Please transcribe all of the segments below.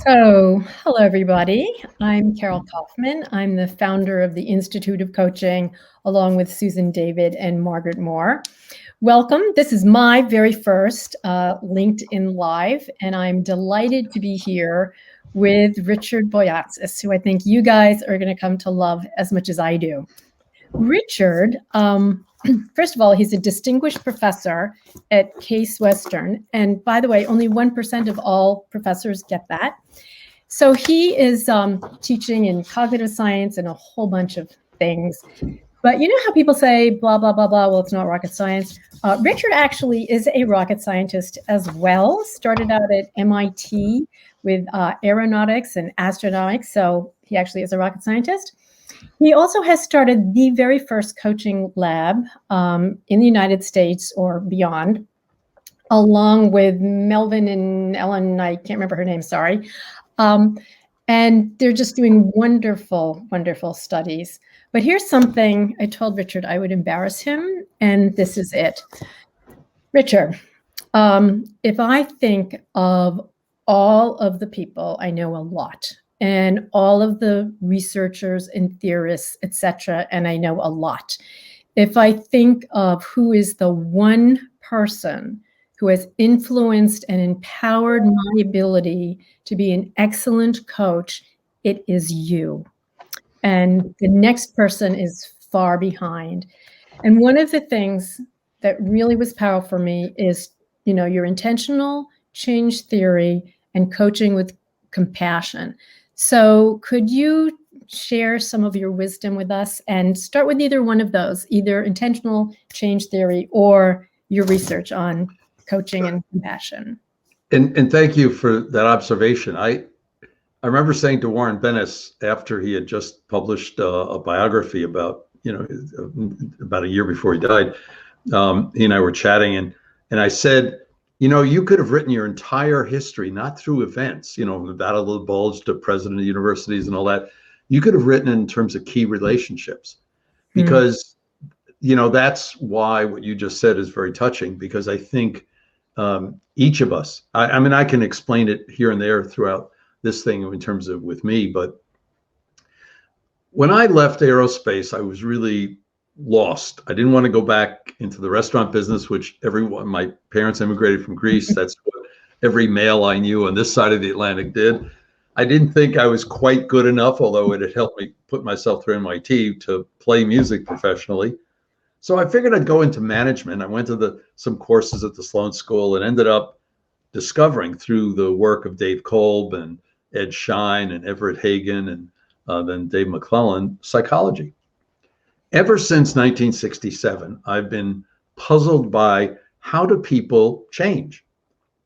So, hello, everybody. I'm Carol Kauffman. I'm the founder of the Institute of Coaching, along with Susan David and Margaret Moore. Welcome. This is my very first LinkedIn Live, and I'm delighted to be here with Richard Boyatzis, who I think you guys are going to come to love as much as I do. Richard, first of all, he's a distinguished professor at Case Western. And by the way, only 1% of all professors get that. So he is teaching in cognitive science and a whole bunch of things. But you know how people say, blah, blah, blah, blah, well, it's not rocket science. Richard actually is a rocket scientist as well, started out at MIT with aeronautics and astronautics. So he actually is a rocket scientist. He also has started the very first coaching lab in the United States or beyond, along with Melvin and Ellen, I can't remember her name, sorry. And they're just doing wonderful, wonderful studies. But here's something I told Richard I would embarrass him, and this is it. Richard, if I think of all of the people, I know a lot, and all of the researchers and theorists, etc., and I know a lot. If I think of who is the one person who has influenced and empowered my ability to be an excellent coach, it is you. And the next person is far behind. And one of the things that really was powerful for me is, your intentional change theory and coaching with compassion. So could you share some of your wisdom with us and start with either one of those, either intentional change theory or your research on coaching and compassion? And thank you for that observation. I remember saying to Warren Bennis after he had just published a biography about a year before he died, he and I were chatting, and I said, you could have written your entire history, not through events, the Battle of the Bulge to president of universities and all that. You could have written in terms of key relationships, because, that's why what you just said is very touching, because I think each of us, I mean, I can explain it here and there throughout this thing in terms of with me, but when I left aerospace, I was really lost. I didn't want to go back into the restaurant business, which my parents immigrated from Greece. That's what every male I knew on this side of the Atlantic did. I didn't think I was quite good enough, although it had helped me put myself through MIT to play music professionally. So I figured I'd go into management. I went to some courses at the Sloan School and ended up discovering through the work of Dave Kolb and Ed Schein and Everett Hagen and then Dave McClellan, psychology. Ever since 1967, I've been puzzled by how do people change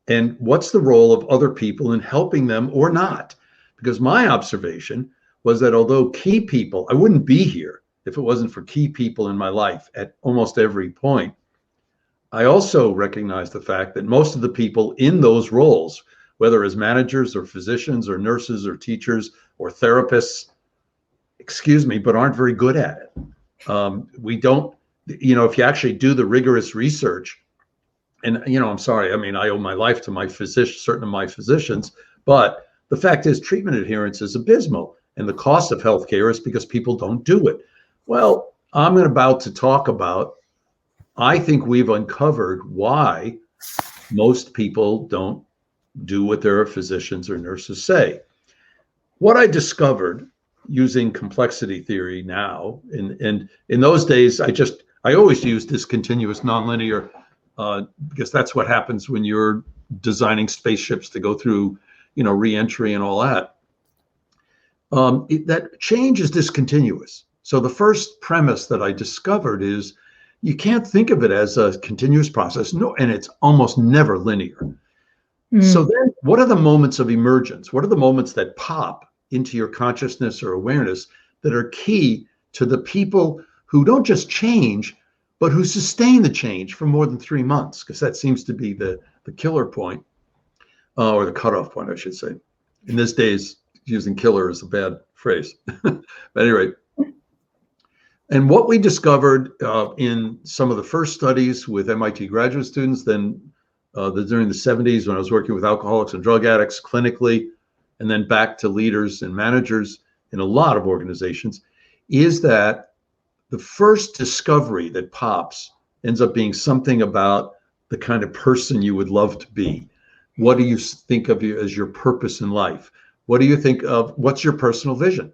and what's the role of other people in helping them or not? Because my observation was that although key people, I wouldn't be here if it wasn't for key people in my life at almost every point. I also recognize the fact that most of the people in those roles, whether as managers or physicians or nurses or teachers or therapists, but aren't very good at it. We don't, if you actually do the rigorous research, and, I'm sorry, I mean, I owe my life to certain of my physicians, but the fact is treatment adherence is abysmal. And the cost of healthcare is because people don't do it. Well, I'm about to talk about, I think we've uncovered why most people don't do what their physicians or nurses say. What I discovered using complexity theory now, and in those days, I always used this continuous nonlinear, because that's what happens when you're designing spaceships to go through, re-entry and all that. That change is discontinuous. So the first premise that I discovered is you can't think of it as a continuous process. No, and it's almost never linear. So then what are the moments of emergence? What are the moments that pop into your consciousness or awareness that are key to the people who don't just change, but who sustain the change for more than 3 months? Because that seems to be the killer point, or the cutoff point, I should say. In these days, using killer is a bad phrase. But anyway, and what we discovered in some of the first studies with MIT graduate students, then during the 70s when I was working with alcoholics and drug addicts clinically, and then back to leaders and managers in a lot of organizations, is that the first discovery that pops ends up being something about the kind of person you would love to be. What do you think of you as your purpose in life? What do you think of, what's your personal vision?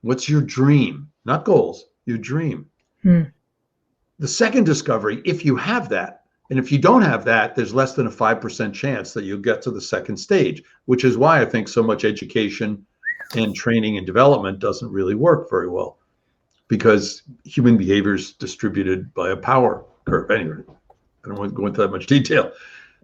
What's your dream? Not goals, your dream. The second discovery, if you have that, and if you don't have that, there's less than a 5% chance that you'll get to the second stage, which is why I think so much education and training and development doesn't really work very well, because human behavior is distributed by a power curve. Anyway, I don't want to go into that much detail.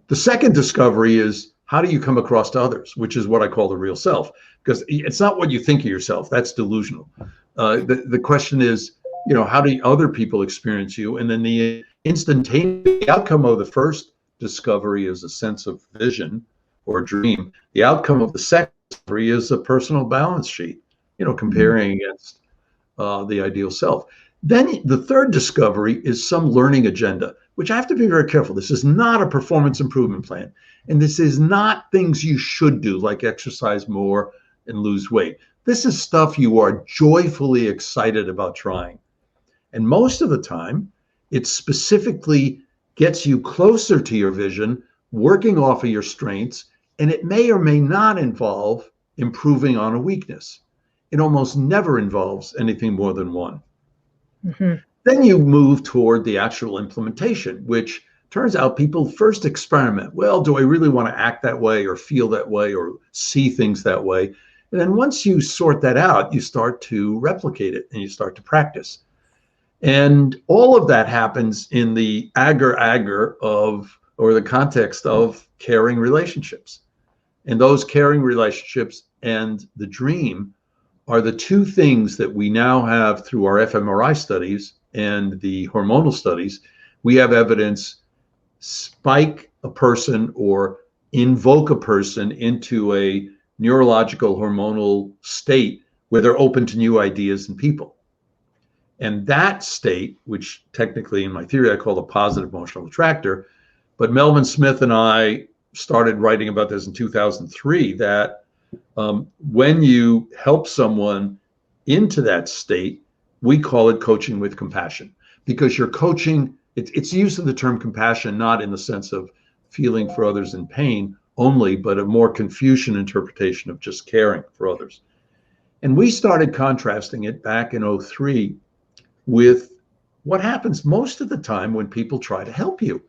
The second discovery is, how do you come across to others, which is what I call the real self, because it's not what you think of yourself. That's delusional. The question is, how do other people experience you? And then the instantaneous outcome of the first discovery is a sense of vision or dream. The outcome of the second discovery is a personal balance sheet, comparing against the ideal self. Then the third discovery is some learning agenda, which I have to be very careful. This is not a performance improvement plan. And this is not things you should do, like exercise more and lose weight. This is stuff you are joyfully excited about trying. And most of the time, it specifically gets you closer to your vision, working off of your strengths, and it may or may not involve improving on a weakness. It almost never involves anything more than one. Then you move toward the actual implementation, which turns out people first experiment. Well, do I really want to act that way or feel that way or see things that way? And then once you sort that out, you start to replicate it and you start to practice. And all of that happens in the agar of, or the context of, caring relationships. And those caring relationships and the dream are the two things that we now have through our fMRI studies and the hormonal studies. We have evidence spike a person or invoke a person into a neurological hormonal state where they're open to new ideas and people. And that state, which technically in my theory I call the positive emotional attractor, but Melvin Smith and I started writing about this in 2003, that when you help someone into that state, we call it coaching with compassion, because you're coaching, it's use of the term compassion, not in the sense of feeling for others in pain only, but a more Confucian interpretation of just caring for others. And we started contrasting it back in 2003 with what happens most of the time when people try to help you.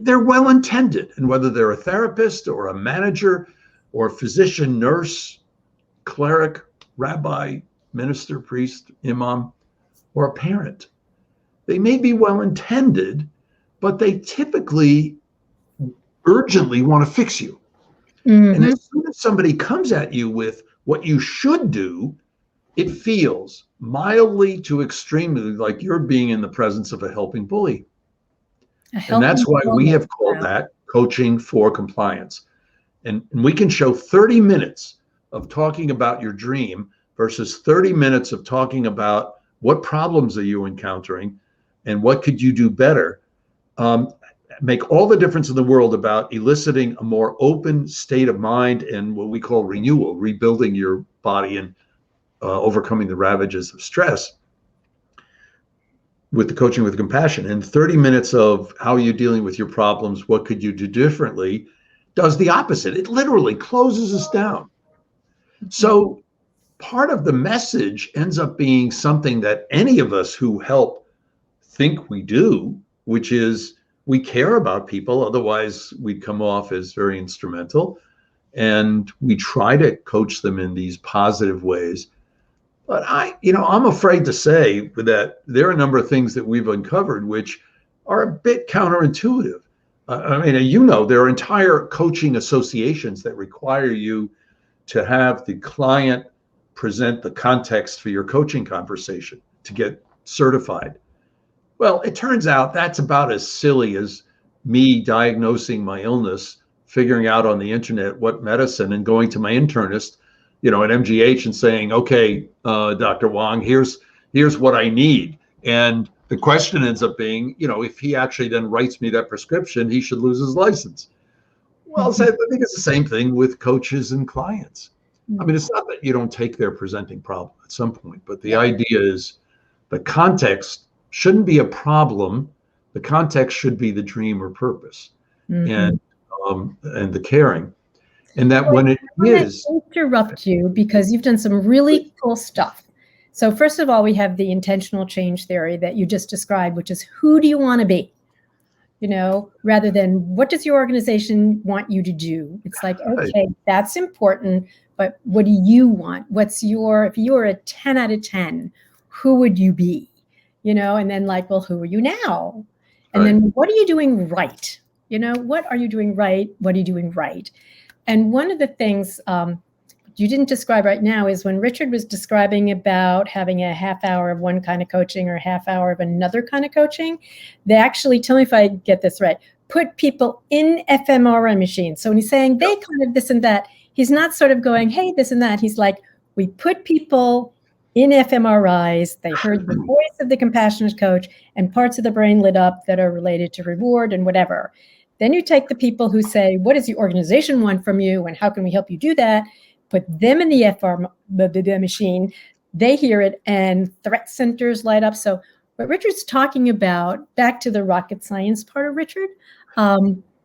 They're well-intended, and whether they're a therapist or a manager or a physician, nurse, cleric, rabbi, minister, priest, imam, or a parent, they may be well-intended, but they typically urgently want to fix you. And as soon as somebody comes at you with what you should do, it feels mildly to extremely like you're being in the presence of a helping bully. And that's why we have called that coaching for compliance. And we can show 30 minutes of talking about your dream versus 30 minutes of talking about what problems are you encountering and what could you do better, make all the difference in the world about eliciting a more open state of mind and what we call renewal, rebuilding your body and overcoming the ravages of stress with the coaching with compassion. And 30 minutes of how are you dealing with your problems, what could you do differently, does the opposite. It literally closes us down. So part of the message ends up being something that any of us who help think we do, which is we care about people, otherwise we'd come off as very instrumental, and we try to coach them in these positive ways. But I'm afraid to say that there are a number of things that we've uncovered which are a bit counterintuitive. There are entire coaching associations that require you to have the client present the context for your coaching conversation to get certified. Well, it turns out that's about as silly as me diagnosing my illness, figuring out on the internet what medicine, and going to my internist, at MGH and saying, okay, Dr. Wong, here's what I need. And the question ends up being, if he actually then writes me that prescription, he should lose his license. Well, so I think it's the same thing with coaches and clients. I mean, it's not that you don't take their presenting problem at some point, but the idea is the context shouldn't be a problem. The context should be the dream or purpose, and the caring, and that when it is. I interrupt you because you've done some really cool stuff. So first of all, we have the intentional change theory that you just described, which is who do you want to be? You know, rather than what does your organization want you to do? It's like, okay, that's important, but what do you want? What's your, if you were a 10 out of 10, who would you be? You know, and then like, well, who are you now? And then what are you doing right? You know, what are you doing right? What are you doing right? And one of the things you didn't describe right now is when Richard was describing about having a half hour of one kind of coaching or a half hour of another kind of coaching, they actually, tell me if I get this right, put people in fMRI machines. So when he's saying they kind of this and that, he's not sort of going, hey, this and that. He's like, we put people in fMRIs, they heard the voice of the compassionate coach and parts of the brain lit up that are related to reward and whatever. Then you take the people who say, what does the organization want from you and how can we help you do that? Put them in the machine, they hear it and threat centers light up. So what Richard's talking about, back to the rocket science part of Richard,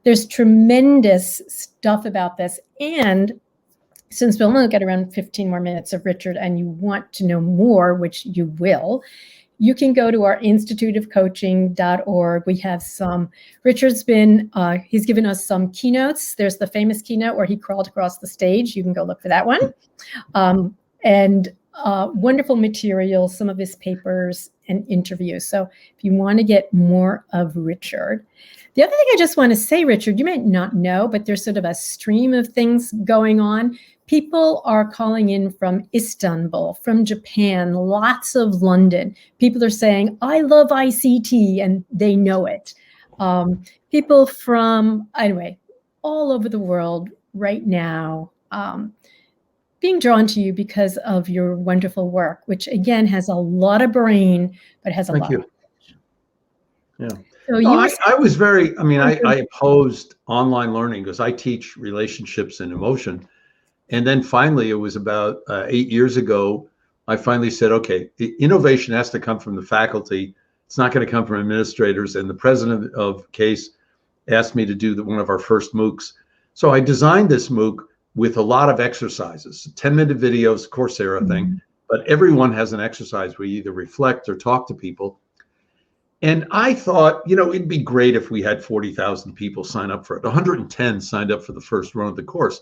there's tremendous stuff about this. And since we'll only get around 15 more minutes of Richard and you want to know more, which you will, you can go to our instituteofcoaching.org. We have some, Richard's been, he's given us some keynotes. There's the famous keynote where he crawled across the stage. You can go look for that one. And wonderful material, some of his papers and interviews. So if you want to get more of Richard. The other thing I just want to say, Richard, you may not know, but there's sort of a stream of things going on. People are calling in from Istanbul, from Japan, lots of London. People are saying, I love ICT, and they know it. People from, anyway, all over the world right now being drawn to you because of your wonderful work, which, again, has a lot of brain, but has a lot of... Yeah. So I was very, I mean, I opposed online learning because I teach relationships and emotion. And then finally, it was about 8 years ago, I finally said, okay, the innovation has to come from the faculty. It's not going to come from administrators. And the president of CASE asked me to do one of our first MOOCs. So I designed this MOOC with a lot of exercises, 10-minute videos, Coursera thing, but everyone has an exercise where you either reflect or talk to people. And I thought, you know, it'd be great if we had 40,000 people sign up for it. 110 signed up for the first run of the course.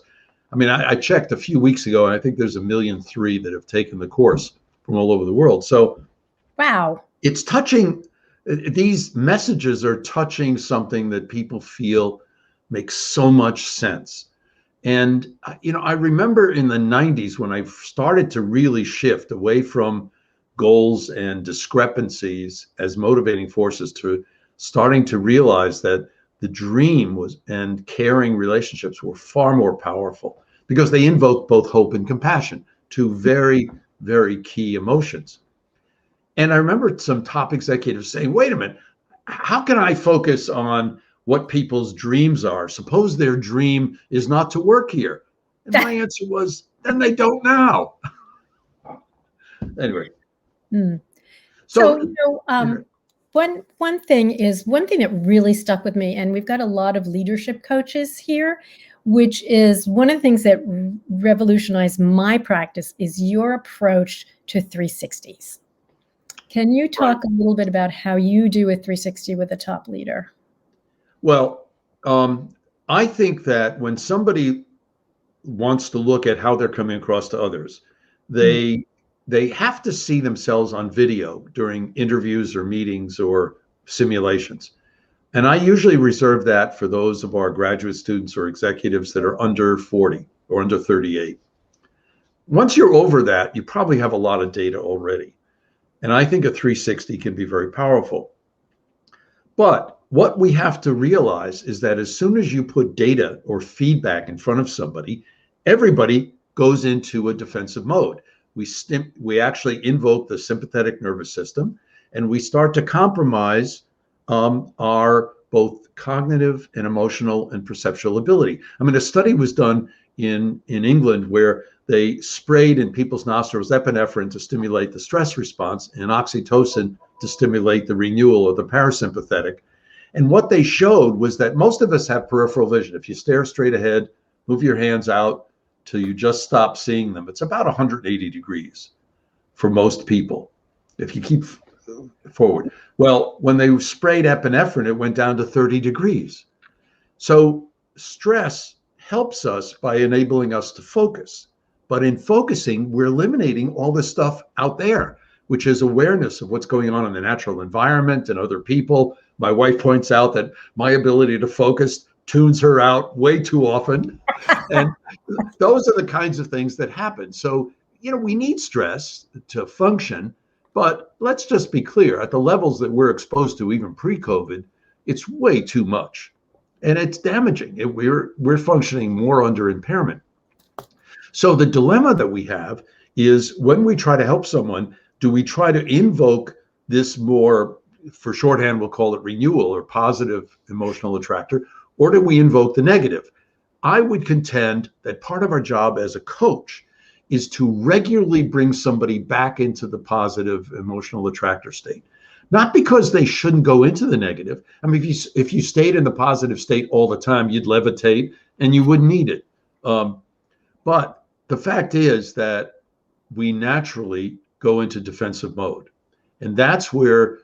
I mean, I checked a few weeks ago, and I think there's 1.3 million that have taken the course from all over the world. So, wow, it's touching. These messages are touching something that people feel makes so much sense. And, you know, I remember in the 90s when I started to really shift away from goals and discrepancies as motivating forces to starting to realize that the dream was and caring relationships were far more powerful because they invoke both hope and compassion, two very, very key emotions. And I remember some top executives saying, wait a minute, how can I focus on what people's dreams are? Suppose their dream is not to work here. And my answer was, then they don't now. Anyway. So you know, one thing that really stuck with me, and we've got a lot of leadership coaches here, which is one of the things that revolutionized my practice is your approach to 360s. Can you talk a little bit about how you do a 360 with a top leader? Well, I think that when somebody wants to look at how they're coming across to others, they have to see themselves on video during interviews or meetings or simulations. And I usually reserve that for those of our graduate students or executives that are under 40 or under 38. Once you're over that, you probably have a lot of data already. And I think a 360 can be very powerful. But what we have to realize is that as soon as you put data or feedback in front of somebody, everybody goes into a defensive mode. We actually invoke the sympathetic nervous system, and we start to compromise our both cognitive and emotional and perceptual ability. I mean, a study was done in England where they sprayed in people's nostrils epinephrine to stimulate the stress response and oxytocin to stimulate the renewal of the parasympathetic. And what they showed was that most of us have peripheral vision. If you stare straight ahead, move your hands out till you just stop seeing them, it's about 180 degrees for most people if you keep forward. Well, when they sprayed epinephrine, it went down to 30 degrees. So stress helps us by enabling us to focus. But in focusing, we're eliminating all this stuff out there, which is awareness of what's going on in the natural environment and other people. My wife points out that my ability to focus tunes her out way too often. And those are the kinds of things that happen. So, we need stress to function, but let's just be clear, at the levels that we're exposed to, even pre-COVID, it's way too much. And it's damaging. We're functioning more under impairment. So the dilemma that we have is when we try to help someone, do we try to invoke this more, for shorthand, we'll call it renewal or positive emotional attractor, or do we invoke the negative? I would contend that part of our job as a coach is to regularly bring somebody back into the positive emotional attractor state. Not because they shouldn't go into the negative. I mean, if you stayed in the positive state all the time, you'd levitate and you wouldn't need it. But the fact is that we naturally go into defensive mode. And that's where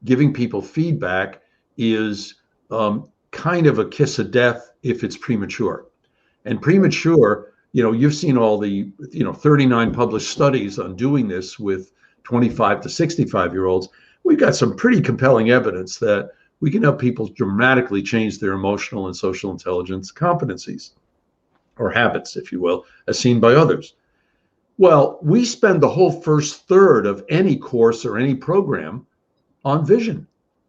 giving people feedback is kind of a kiss of death if it's premature. And premature, you've seen all the 39 published studies on doing this with 25 to 65-year-olds. We've got some pretty compelling evidence that we can help people dramatically change their emotional and social intelligence competencies, or habits, if you will, as seen by others. Well, we spend the whole first third of any course or any program on vision,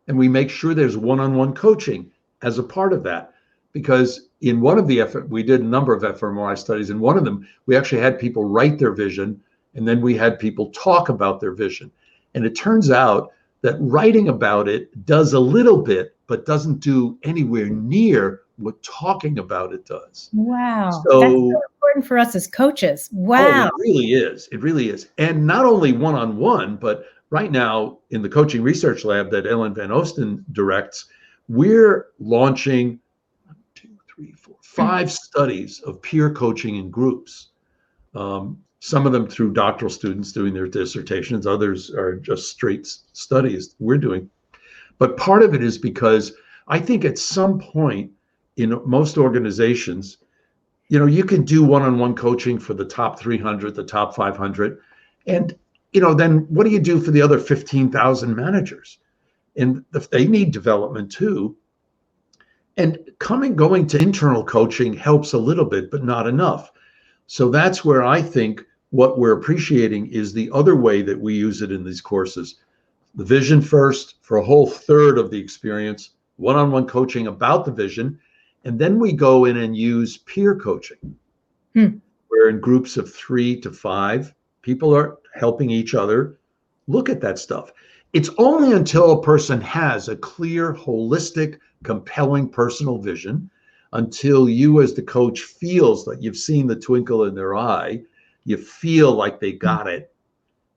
and we make sure there's one-on-one coaching as a part of that. Because in one of we did a number of fMRI studies. In one of them, we actually had people write their vision, and then we had people talk about their vision. And it turns out that writing about it does a little bit, but doesn't do anywhere near what talking about it does. Wow. So, that's so important for us as coaches. Wow. Oh, it really is. It really is. And not only one-on-one, but right now in the coaching research lab that Ellen Van Oosten directs, we're launching 5 studies of peer coaching in groups. Some of them through doctoral students doing their dissertations, others are just straight studies we're doing. But part of it is because I think at some point in most organizations, you can do one-on-one coaching for the top 300, the top 500. And, then what do you do for the other 15,000 managers? And they need development too. And going to internal coaching helps a little bit, but not enough. So that's where I think what we're appreciating is the other way that we use it in these courses. The vision first for a whole third of the experience, one-on-one coaching about the vision, and then we go in and use peer coaching, where in groups of 3 to 5, people are helping each other look at that stuff. It's only until a person has a clear, holistic, compelling personal vision, until you as the coach feels that you've seen the twinkle in their eye, you feel like they got it.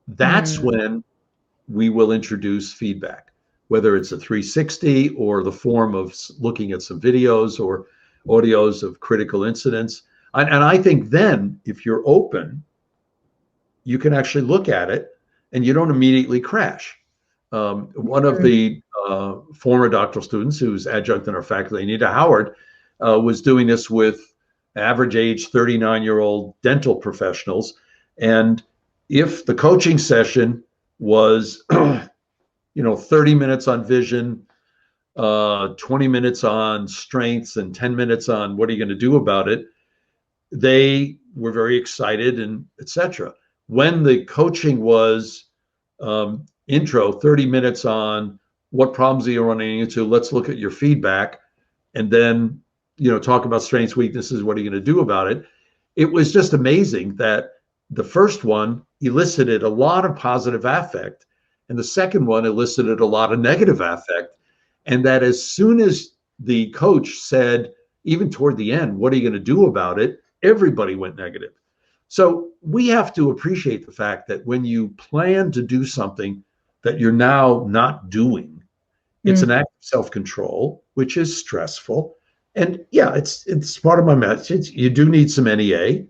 That's when we will introduce feedback, whether it's a 360 or the form of looking at some videos or audios of critical incidents. And I think then if you're open, you can actually look at it and you don't immediately crash. One of the former doctoral students who's adjunct in our faculty, Anita Howard, was doing this with average age 39-year-old dental professionals. And if the coaching session was, 30 minutes on vision, 20 minutes on strengths, and 10 minutes on what are you going to do about it, they were very excited and etc. When the coaching was intro, 30 minutes on what problems are you running into, let's look at your feedback, and then talk about strengths, weaknesses, what are you going to do about it? It was just amazing that the first one elicited a lot of positive affect, and the second one elicited a lot of negative affect. And that as soon as the coach said, even toward the end, what are you going to do about it? everybody went negative. So we have to appreciate the fact that when you plan to do something that you're now not doing, it's an act of self-control, which is stressful. And yeah, it's part of my message. You do need some NEA,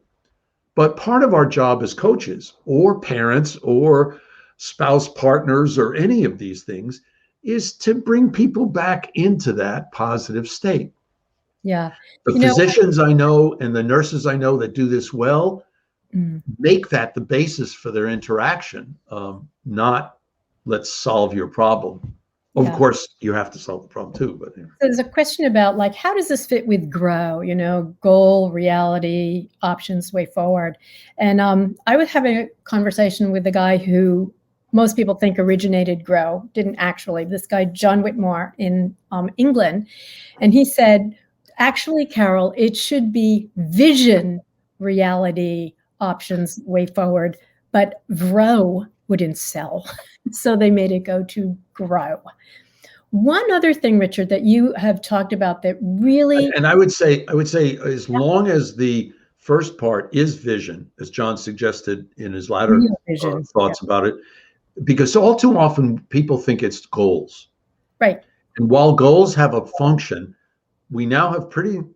but part of our job as coaches or parents or spouse partners or any of these things is to bring people back into that positive state. Yeah. The physicians I know and the nurses I know that do this well make that the basis for their interaction, not let's solve your problem. Of course, you have to solve the problem too. But so there's a question about like, how does this fit with GROW? Goal, reality, options, way forward. And I was having a conversation with a guy who most people think originated GROW, didn't actually. This guy, John Whitmore in England, and he said, actually, Carol, it should be vision, reality, options, way forward, but GROW wouldn't sell. So they made it go to GROW. One other thing, Richard, that you have talked about that really... And I would say, as long as the first part is vision, as John suggested in his latter thoughts about it, because all too often people think it's goals. Right. And while goals have a function, we now have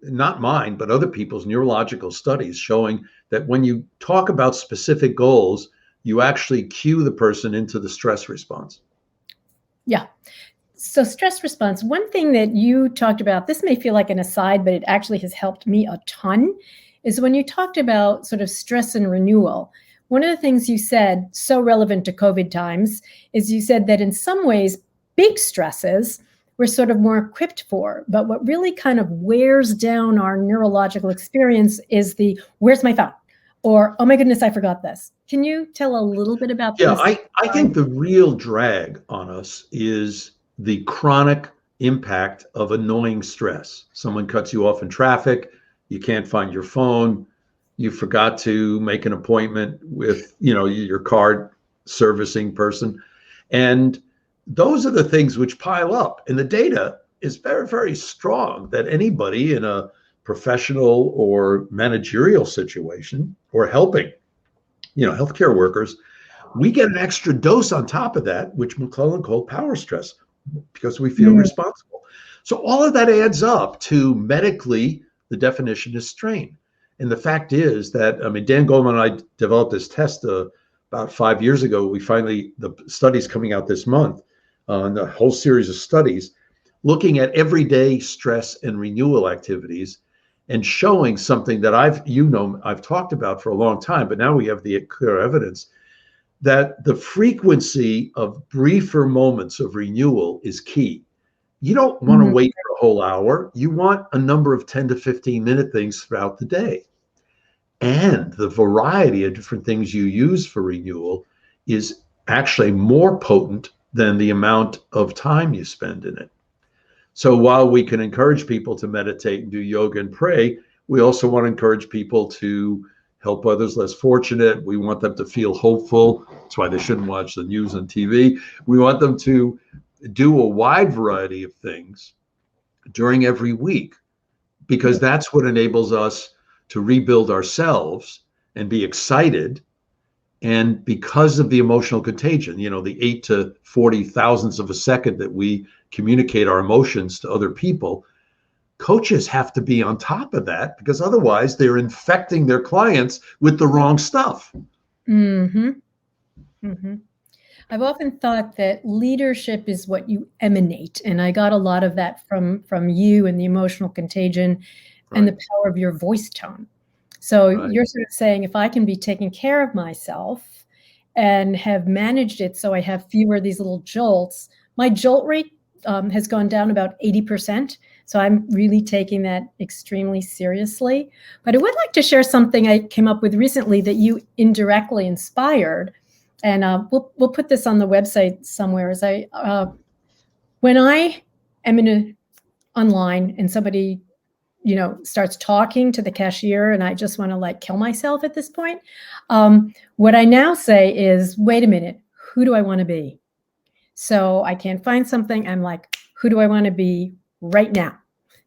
not mine, but other people's neurological studies showing that when you talk about specific goals, you actually cue the person into the stress response. Yeah. So stress response, one thing that you talked about, this may feel like an aside, but it actually has helped me a ton, is when you talked about sort of stress and renewal. One of the things you said, so relevant to COVID times, is you said that in some ways, big stresses we're sort of more equipped for. But what really kind of wears down our neurological experience is the, where's my phone? Or, oh my goodness, I forgot this. Can you tell a little bit about this? Yeah, I think the real drag on us is the chronic impact of annoying stress. Someone cuts you off in traffic, you can't find your phone, you forgot to make an appointment with, your card servicing person. And those are the things which pile up. And the data is very, very strong that anybody in a professional or managerial situation or helping, healthcare workers, we get an extra dose on top of that, which McClellan called power stress, because we feel responsible. So all of that adds up to medically, the definition is strain. And the fact is that, Dan Goleman and I developed this test about 5 years ago. The study's coming out this month, the whole series of studies looking at everyday stress and renewal activities and showing something that I've talked about for a long time, but now we have the clear evidence that the frequency of briefer moments of renewal is key. You don't want to wait for a whole hour. You want a number of 10 to 15 minute things throughout the day. And the variety of different things you use for renewal is actually more potent than the amount of time you spend in it. So while we can encourage people to meditate and do yoga and pray, we also want to encourage people to help others less fortunate. We want them to feel hopeful. That's why they shouldn't watch the news on TV. We want them to do a wide variety of things during every week, because that's what enables us to rebuild ourselves and be excited. And because of the emotional contagion, the 8 to 40 thousandths of a second that we communicate our emotions to other people, coaches have to be on top of that, because otherwise they're infecting their clients with the wrong stuff. I've often thought that leadership is what you emanate. And I got a lot of that from you and the emotional contagion and the power of your voice tone. So you're sort of saying, if I can be taking care of myself and have managed it so I have fewer of these little jolts, my jolt rate has gone down about 80%. So I'm really taking that extremely seriously. But I would like to share something I came up with recently that you indirectly inspired. And we'll put this on the website somewhere. When I am online and somebody starts talking to the cashier and I just want to kill myself at this point, what I now say is, wait a minute, who do I want to be? So I can't find something. I'm like, who do I want to be right now?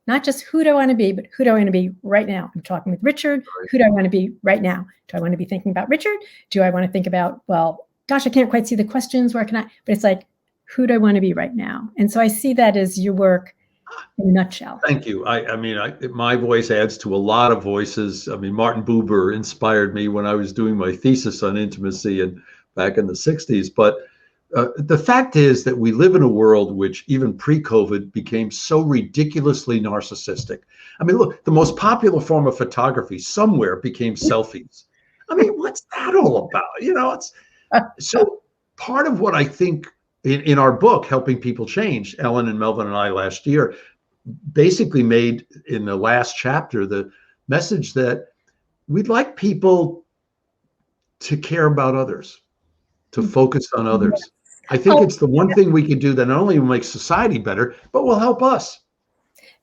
not just who do I want to be, but who do I want to be right now? I'm talking with Richard. Who do I want to be right now? Do I want to be thinking about Richard? Do I want to think about, well, gosh, I can't quite see the questions. Where can I? But it's like, who do I want to be right now? And so I see that as your work in a nutshell. Thank you. My voice adds to a lot of voices. I mean, Martin Buber inspired me when I was doing my thesis on intimacy and back in the 60s. But the fact is that we live in a world which even pre-COVID became so ridiculously narcissistic. I mean, look, the most popular form of photography somewhere became selfies. I mean, what's that all about? It's so part of what I think in our book, Helping People Change, Ellen and Melvin and I last year basically made in the last chapter the message that we'd like people to care about others, to focus on others. I think it's the one thing we can do that not only will make society better, but will help us.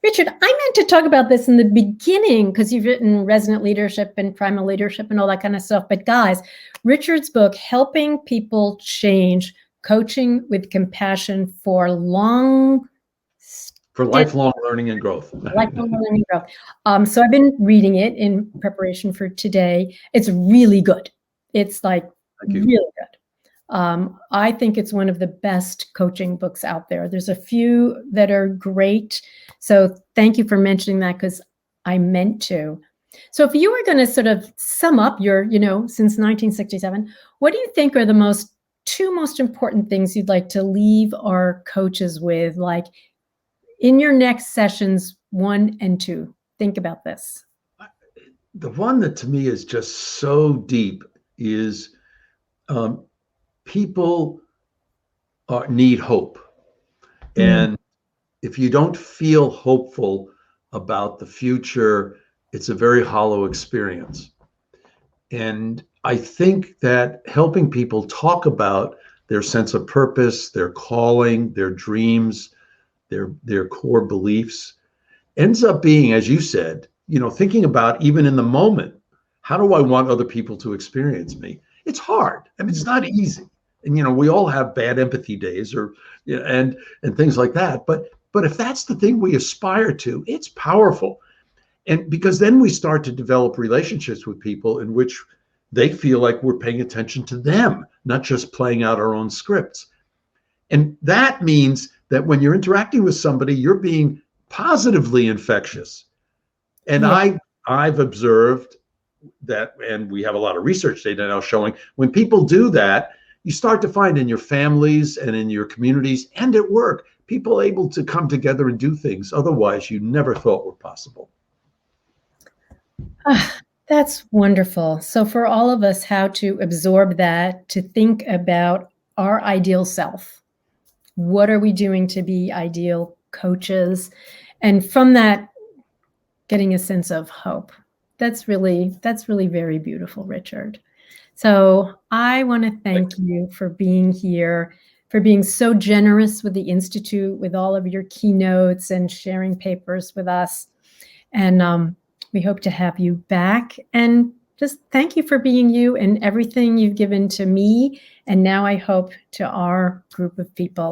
Richard, I meant to talk about this in the beginning because you've written Resonant Leadership and Primal Leadership and all that kind of stuff. But guys, Richard's book, Helping People Change, Coaching with Compassion for lifelong learning and growth. Lifelong learning and growth. So I've been reading it in preparation for today. It's really good. It's like really good. I think it's one of the best coaching books out there. There's a few that are great. So thank you for mentioning that because I meant to. So if you were going to sort of sum up your, since 1967, what do you think are the two most important things you'd like to leave our coaches with, like in your next sessions 1 and 2? Think about this. The one that to me is just so deep is people need hope. And if you don't feel hopeful about the future, it's a very hollow experience. And I think that helping people talk about their sense of purpose, their calling, their dreams, their core beliefs ends up being, as you said, thinking about even in the moment, how do I want other people to experience me? It's hard. I mean, it's not easy. And, we all have bad empathy days and things like that. But if that's the thing we aspire to, it's powerful. And because then we start to develop relationships with people in which they feel like we're paying attention to them, not just playing out our own scripts. And that means that when you're interacting with somebody, you're being positively infectious. And I've observed that, and we have a lot of research data now showing when people do that, you start to find in your families and in your communities and at work, people able to come together and do things otherwise you never thought were possible. That's wonderful. So for all of us, how to absorb that, to think about our ideal self. What are we doing to be ideal coaches? And from that, getting a sense of hope. That's really very beautiful, Richard. So I want to thank you for being here, for being so generous with the Institute, with all of your keynotes and sharing papers with us. And we hope to have you back. And just thank you for being you and everything you've given to me. And now I hope to our group of people.